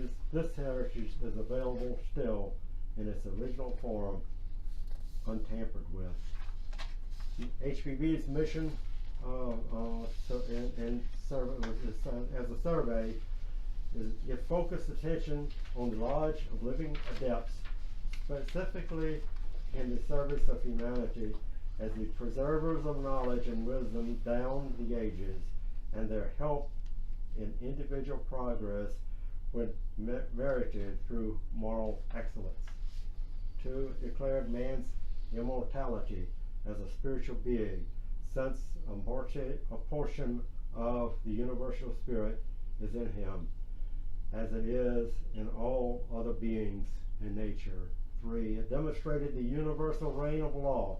is available still in its original form, untampered with. HPB's mission as a survey is it focused attention on the Lodge of Living Adepts, specifically in the service of humanity as the preservers of knowledge and wisdom down the ages, and their help in individual progress when merited through moral excellence. 2, declared man's immortality as a spiritual being, since a portion of the universal spirit is in him, as it is in all other beings in nature. 3, it demonstrated the universal reign of law,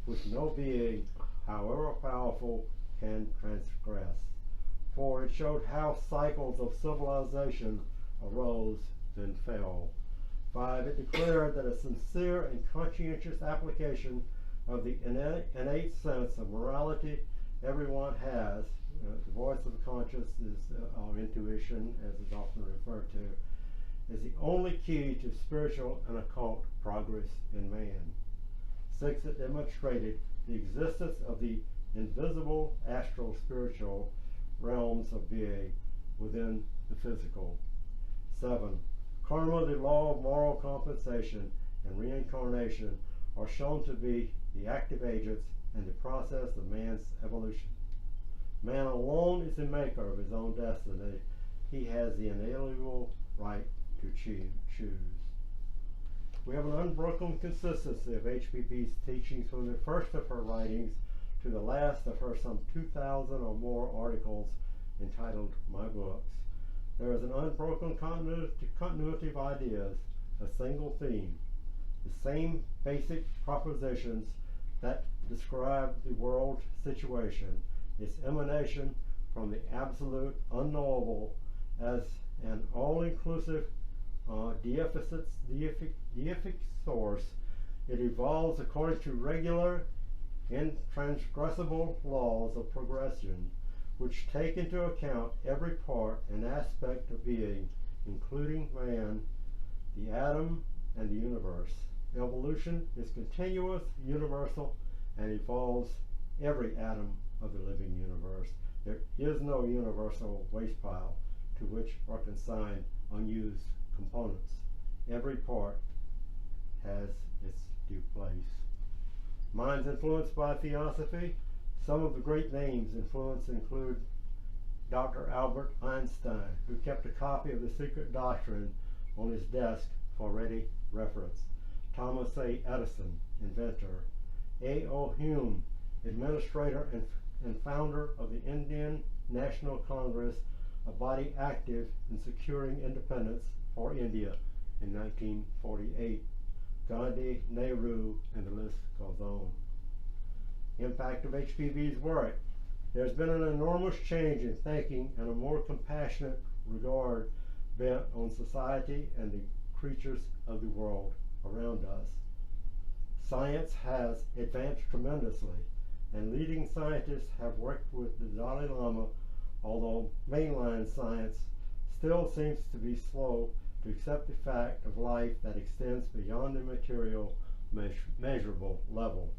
which no being, however powerful, can transgress. 4, it showed how cycles of civilization arose, then fell. 5, it declared that a sincere and conscientious application of the innate sense of morality everyone has, the voice of the conscience is our intuition, as is often referred to, is the only key to spiritual and occult progress in man. 6, it demonstrated the existence of the invisible astral spiritual realms of being within the physical. 7, karma, the law of moral compensation, and reincarnation are shown to be the active agents in the process of man's evolution. Man alone is the maker of his own destiny. He has the inalienable right to choose. We have an unbroken consistency of HPB's teachings from the first of her writings to the last of her some 2,000 or more articles entitled My Books. There is an unbroken continuity of ideas, a single theme, the same basic propositions that describe the world situation, its emanation from the absolute unknowable as an all-inclusive deific source. It evolves according to regular, intransgressible laws of progression, which take into account every part and aspect of being, including man, the atom, and the universe. Evolution is continuous, universal, and involves every atom of the living universe. There is no universal waste pile to which are consigned unused components. Every part has its due place. Minds influenced by Theosophy. Some of the great names influenced include Dr. Albert Einstein, who kept a copy of the Secret Doctrine on his desk for ready reference. Thomas A. Edison, inventor. A.O. Hume, administrator and founder of the Indian National Congress, a body active in securing independence for India in 1948. Gandhi, Nehru, and the list goes on. Impact of HPB's work. There's been an enormous change in thinking and a more compassionate regard bent on society and the creatures of the world around us. Science has advanced tremendously, and leading scientists have worked with the Dalai Lama, although mainline science still seems to be slow to accept the fact of life that extends beyond the material measurable level.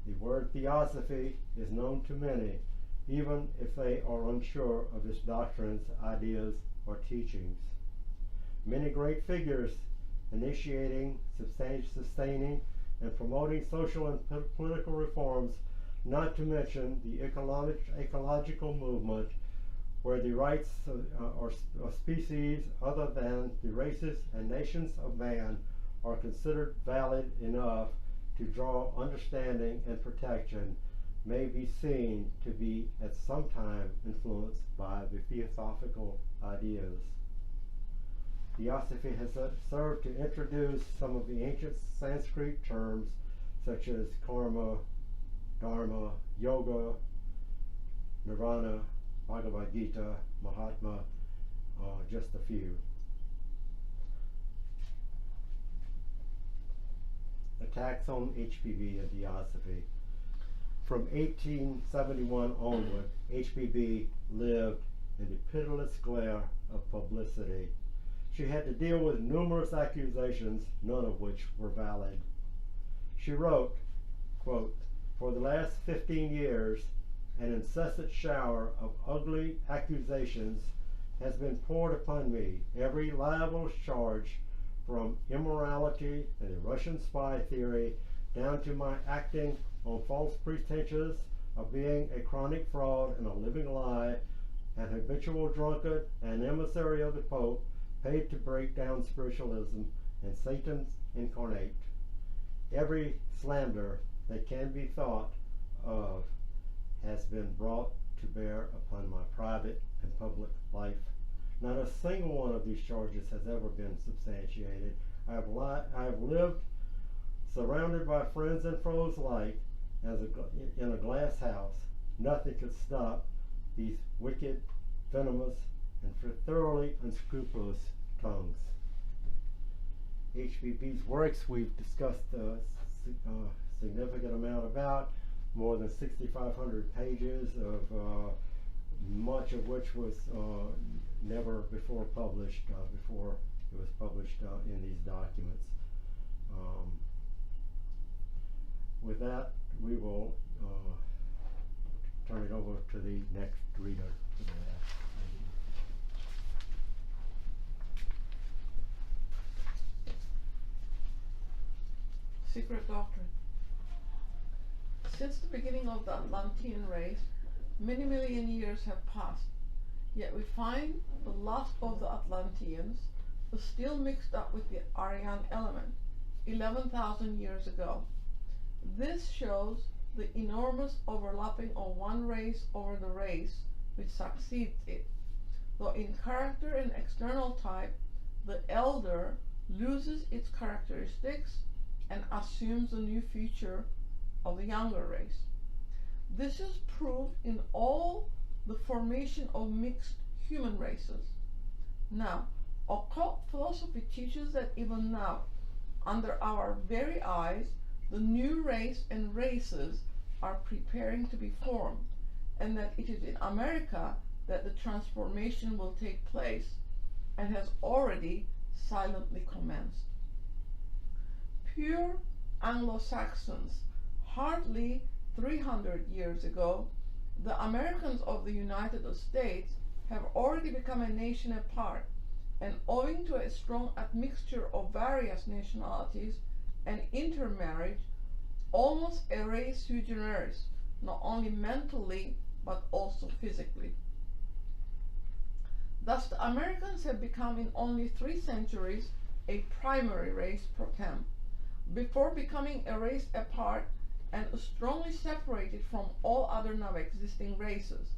The word Theosophy is known to many, even if they are unsure of its doctrines, ideas, or teachings. Many great figures initiating, sustaining, and promoting social and political reforms, not to mention the ecological movement, where the rights of species other than the races and nations of man are considered valid enough to draw understanding and protection, may be seen to be at some time influenced by the theosophical ideas. Theosophy has served to introduce some of the ancient Sanskrit terms such as karma, dharma, yoga, nirvana, Bhagavad-Gita, Mahatma, just a few. Attacks on HPB and Theosophy. From 1871 onward, HPB lived in the pitiless glare of publicity. She had to deal with numerous accusations, none of which were valid. She wrote, quote, "For the last 15 years, an incessant shower of ugly accusations has been poured upon me. Every libelous charge, from immorality and the Russian spy theory down to my acting on false pretenses of being a chronic fraud and a living lie, an habitual drunkard, an emissary of the Pope, paid to break down spiritualism, and Satan's incarnate. Every slander that can be thought of has been brought to bear upon my private and public life. Not a single one of these charges has ever been substantiated. I have lived surrounded by friends and foes alike in a glass house. Nothing could stop these wicked, venomous, and thoroughly unscrupulous tongues. HPB's works we've discussed a significant amount about, more than 6,500 pages of much of which was never before published, before it was published in these documents. With that, we will turn it over to the next reader for the last reading. Secret Doctrine. Since the beginning of the Atlantean race, many million years have passed, yet we find the last of the Atlanteans was still mixed up with the Aryan element 11,000 years ago. This shows the enormous overlapping of one race over the race which succeeds it, though in character and external type the elder loses its characteristics and assumes the new feature of the younger race. This is proved in all the formation of mixed human races. Now, occult philosophy teaches that even now, under our very eyes, the new race and races are preparing to be formed, and that it is in America that the transformation will take place and has already silently commenced. Pure Anglo-Saxons, hardly 300 years ago, the Americans of the United States have already become a nation apart, and owing to a strong admixture of various nationalities and intermarriage, almost a race sui generis, not only mentally but also physically. Thus the Americans have become in only 3 centuries a primary race pro tem, before becoming a race apart and strongly separated from all other now existing races.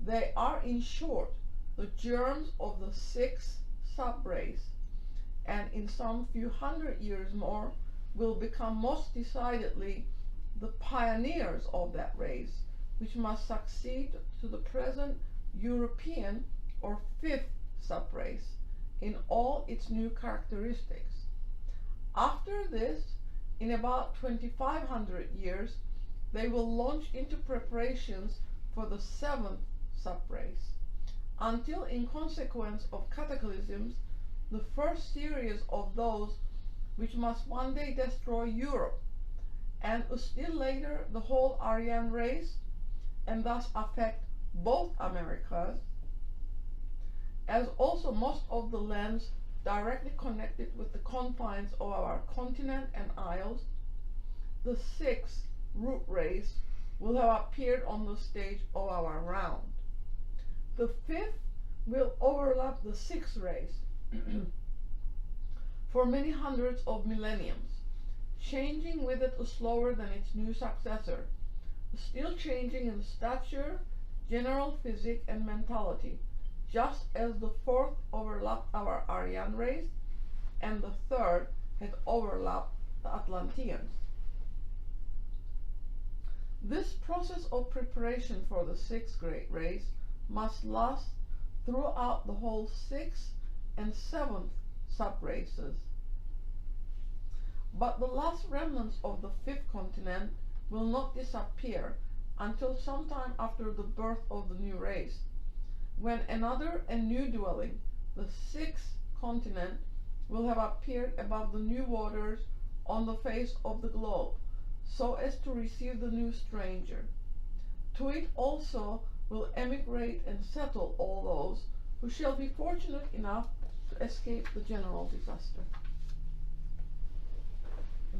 They are, in short, the germs of the 6th subrace, and in some few hundred years more will become most decidedly the pioneers of that race, which must succeed to the present European or 5th subrace in all its new characteristics. After this, in about 2,500 years, they will launch into preparations for the 7th subrace, until in consequence of cataclysms, the first series of those which must one day destroy Europe, and still later the whole Aryan race, and thus affect both Americas, as also most of the lands directly connected with the confines of our continent and isles. The 6th root race will have appeared on the stage of our round. The 5th will overlap the 6th race for many hundreds of millenniums, changing with it slower than its new successor, still changing in stature, general physique, and mentality, just as the 4th overlapped our Aryan race and the 3rd had overlapped the Atlanteans. This process of preparation for the 6th great race must last throughout the whole 6th and 7th subraces. But the last remnants of the 5th continent will not disappear until sometime after the birth of the new race, when another and new dwelling, the 6th continent, will have appeared above the new waters on the face of the globe, so as to receive the new stranger. To it also will emigrate and settle all those who shall be fortunate enough to escape the general disaster.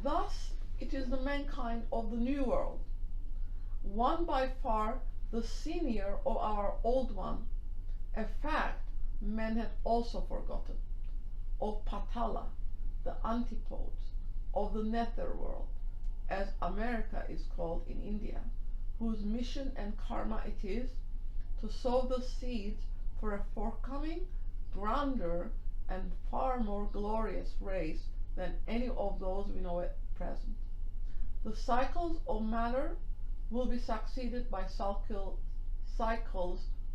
Thus it is the mankind of the New World, one by far the senior of our old one, a fact men had also forgotten, of Patala, the antipodes of the nether world, as America is called in India, whose mission and karma it is to sow the seeds for a forthcoming, grander, and far more glorious rays than any of those we know at present. The cycles of matter will be succeeded by cycles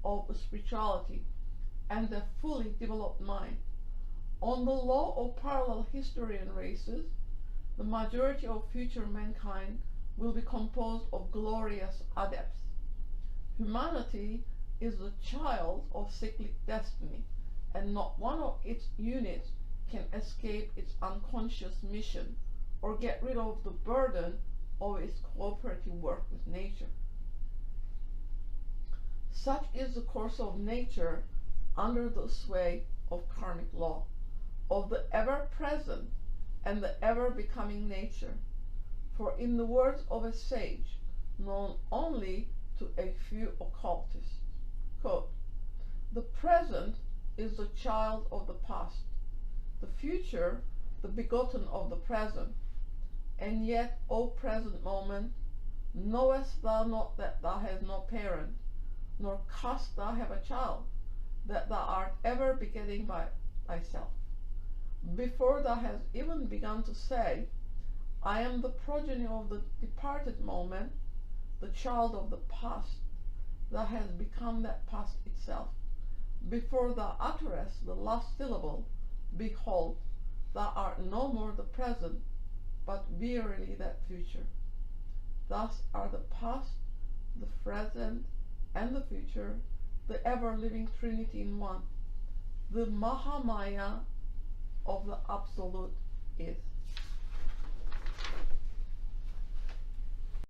of spirituality and the fully developed mind. On the law of parallel history and races, the majority of future mankind will be composed of glorious adepts. Humanity is the child of cyclic destiny, and not one of its units can escape its unconscious mission or get rid of the burden of its cooperative work with nature. Such is the course of nature under the sway of karmic law, of the ever-present and the ever-becoming nature. For in the words of a sage, known only to a few occultists, quote, "The present is the child of the past, the future the begotten of the present. And yet, O present moment, knowest thou not that thou hast no parent, nor canst thou have a child, that thou art ever begetting by thyself. Before thou hast even begun to say, I am the progeny of the departed moment, the child of the past, thou hast become that past itself. Before thou utterest the last syllable, behold, thou art no more the present, but verily that future. Thus are the past, the present, and the future, the ever-living Trinity in one. The Mahamaya of the Absolute is."